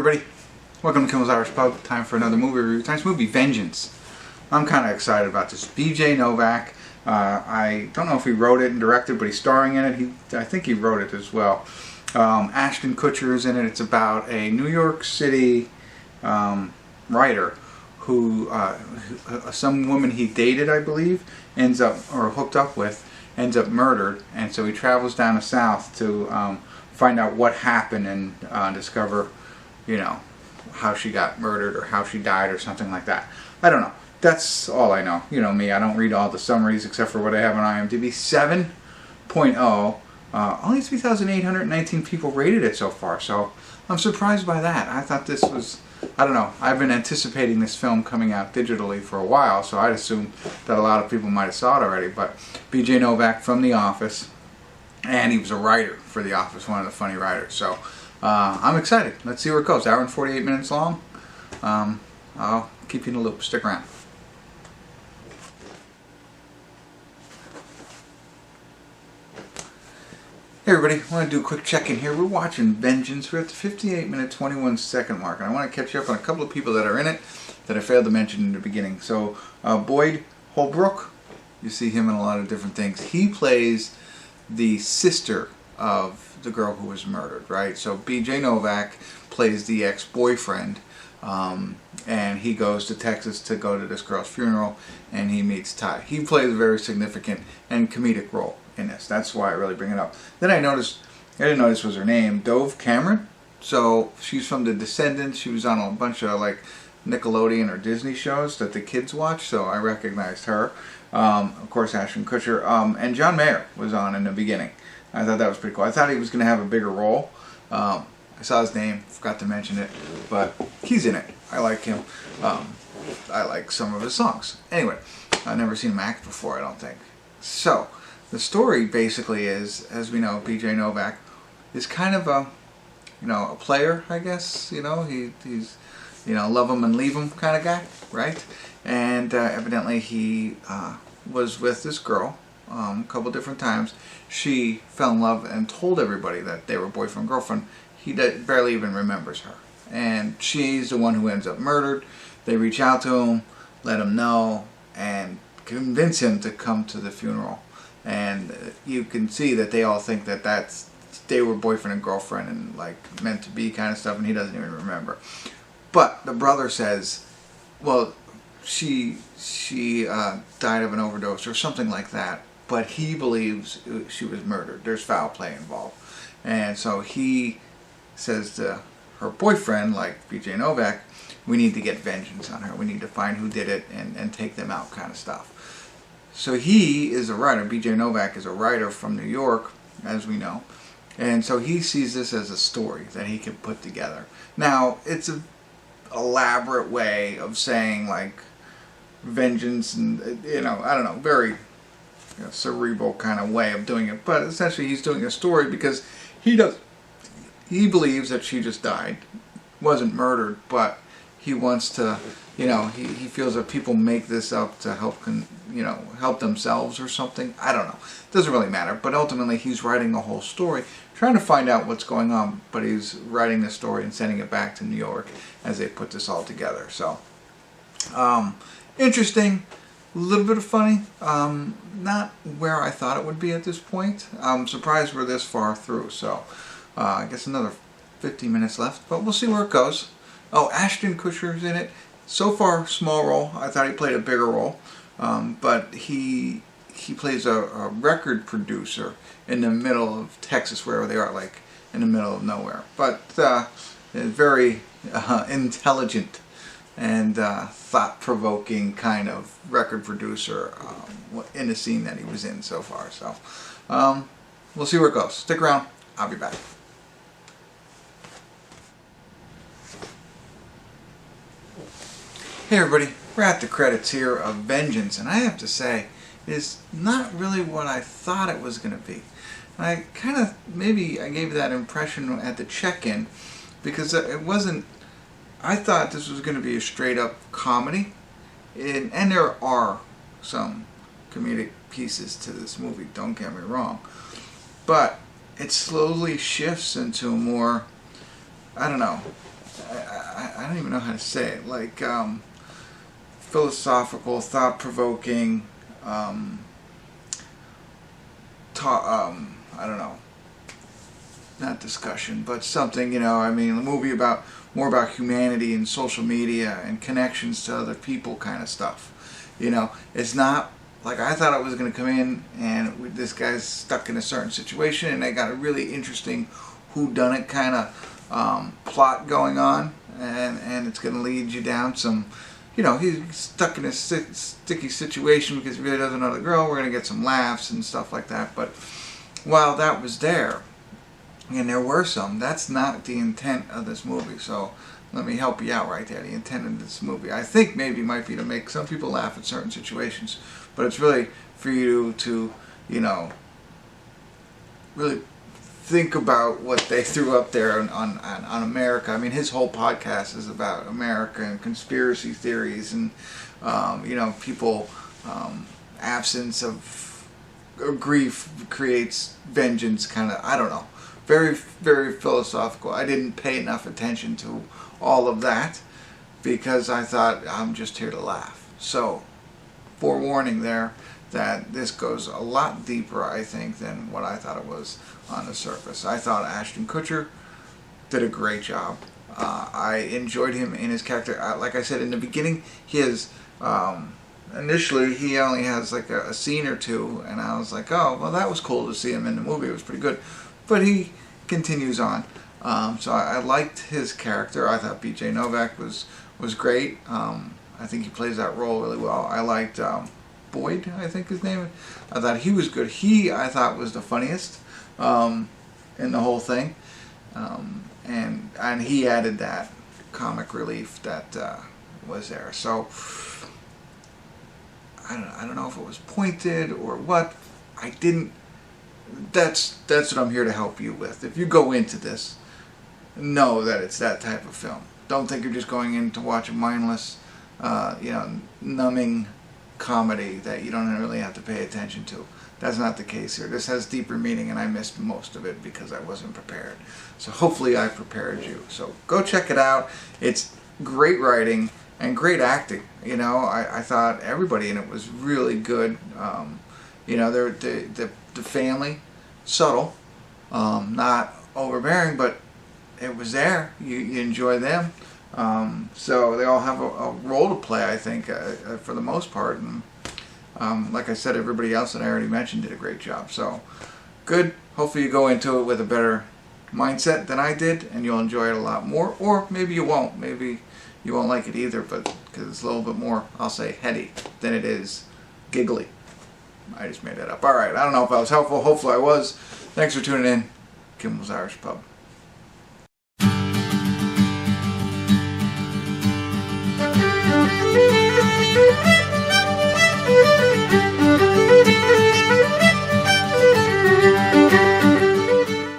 everybody, welcome to Kimmel's Irish Pub. Time for another movie review. Tonight's movie, Vengeance. I'm kind of excited about this. B.J. Novak, I don't know if he wrote it and directed, but he's starring in it. I think he wrote it as well. Ashton Kutcher is in it. It's about a New York City writer who, some woman he dated, I believe, ends up, or hooked up with, ends up murdered, and so he travels down the south to find out what happened and discover, you know, how she got murdered or how she died or something like that. I don't know. That's all I know. You know me, I don't read all the summaries except for what I have on IMDb. 7.0. Only 3,819 people rated it so far, so I'm surprised by that. I thought this was, I don't know, I've been anticipating this film coming out digitally for a while, so I'd assume that a lot of people might have saw it already. But B.J. Novak from The Office, and he was a writer for The Office, one of the funny writers. So I'm excited. Let's see where it goes. Hour and 48 minutes long. I'll keep you in the loop. Stick around. Hey everybody, I want to do a quick check-in here. We're watching Vengeance. We're at the 58-minute, 21-second mark, and I want to catch you up on a couple of people that are in it that I failed to mention in the beginning. So, Boyd Holbrook, you see him in a lot of different things. He plays the sister of the girl who was murdered, right? So B.J. Novak plays the ex-boyfriend, and he goes to Texas to go to this girl's funeral, and he meets Ty. He plays a very significant and comedic role in this. That's why I really bring it up. Then I didn't know this was her name, Dove Cameron. So she's from The Descendants. She was on a bunch of like Nickelodeon or Disney shows that the kids watch, so I recognized her. Of course, Ashton Kutcher, and John Mayer was on in the beginning. I thought that was pretty cool. I thought he was going to have a bigger role. I saw his name, forgot to mention it, but he's in it. I like him. I like some of his songs. Anyway, I've never seen him act before, I don't think. So the story basically is, as we know, B.J. Novak is kind of a, a player, I guess. He's, love him and leave him kind of guy, right? And evidently he was with this girl a couple different times. She fell in love and told everybody that they were boyfriend and girlfriend. He barely even remembers her. And she's the one who ends up murdered. They reach out to him, let him know, and convince him to come to the funeral. And you can see that they all think that they were boyfriend and girlfriend and like meant to be kind of stuff, and he doesn't even remember. But the brother says, well, she died of an overdose or something like that, but he believes she was murdered. There's foul play involved. And so he says to her boyfriend, like B.J. Novak, we need to get vengeance on her. We need to find who did it and take them out kind of stuff. So he is a writer. B.J. Novak is a writer from New York, as we know. And so he sees this as a story that he can put together. Now, it's an elaborate way of saying, like, vengeance and, I don't know, very cerebral kind of way of doing it. But essentially he's doing a story because he believes that she just died, wasn't murdered, but he wants to, he feels that people make this up to help themselves or something. I don't know. It doesn't really matter. But ultimately he's writing the whole story, trying to find out what's going on, but he's writing the story and sending it back to New York as they put this all together. So, interesting, a little bit of funny, not where I thought it would be at this point. I'm surprised we're this far through, so I guess another 50 minutes left, but we'll see where it goes. Oh, Ashton Kutcher's in it. So far, small role. I thought he played a bigger role, but he plays a record producer in the middle of Texas, wherever they are, like in the middle of nowhere. But very intelligent and thought-provoking kind of record producer in the scene that he was in so far. So we'll see where it goes. Stick around. I'll be back. Hey everybody, we're at the credits here of Vengeance, and I have to say, it's not really what I thought it was going to be. I kind of, maybe I gave that impression at the check-in, because it wasn't, I thought this was going to be a straight-up comedy, and there are some comedic pieces to this movie, don't get me wrong, but it slowly shifts into a more, I don't know, I don't even know how to say it, like philosophical, thought-provoking, I don't know, not discussion, but something, you know, I mean, a movie about, more about humanity and social media and connections to other people kind of stuff. You know, it's not like I thought it was going to come in and this guy's stuck in a certain situation and they got a really interesting whodunit kind of plot going on, and it's going to lead you down some, you know, he's stuck in a sticky situation because he really doesn't know the girl. We're going to get some laughs and stuff like that. But while that was there, and there were some, that's not the intent of this movie. So let me help you out right there. The intent of this movie, I think, maybe might be to make some people laugh at certain situations, but it's really for you to, you know, really think about what they threw up there on America. I mean, his whole podcast is about America and conspiracy theories and, you know, people, absence of grief creates vengeance, kind of, I don't know. Very, very philosophical. I didn't pay enough attention to all of that because I thought I'm just here to laugh. So, forewarning there that this goes a lot deeper, I think, than what I thought it was on the surface. I thought Ashton Kutcher did a great job. I enjoyed him in his character. Like I said in the beginning, he is, initially he only has like a scene or two, and I was like, oh, well, that was cool to see him in the movie. It was pretty good. But he continues on. So I liked his character. I thought B.J. Novak was great. I think he plays that role really well. I liked Boyd, I think his name. I thought he was good. I thought was the funniest in the whole thing. And he added that comic relief that was there. So I don't know if it was pointed or what. That's what I'm here to help you with. If you go into this, know that it's that type of film. Don't think you're just going in to watch a mindless, you know, numbing comedy that you don't really have to pay attention to. That's not the case here. This has deeper meaning, and I missed most of it because I wasn't prepared. So hopefully I prepared you. So go check it out. It's great writing and great acting. You know, I thought everybody in it was really good. You know, the family, subtle, not overbearing, but it was there. You enjoy them. So they all have a role to play, I think, for the most part. And like I said, everybody else that I already mentioned did a great job. So good. Hopefully you go into it with a better mindset than I did, and you'll enjoy it a lot more. Or maybe you won't. Maybe you won't like it either, but because it's a little bit more, I'll say, heady than it is giggly. I just made that up. Alright, I don't know if I was helpful. Hopefully I was. Thanks for tuning in. Kimmel's Irish Pub.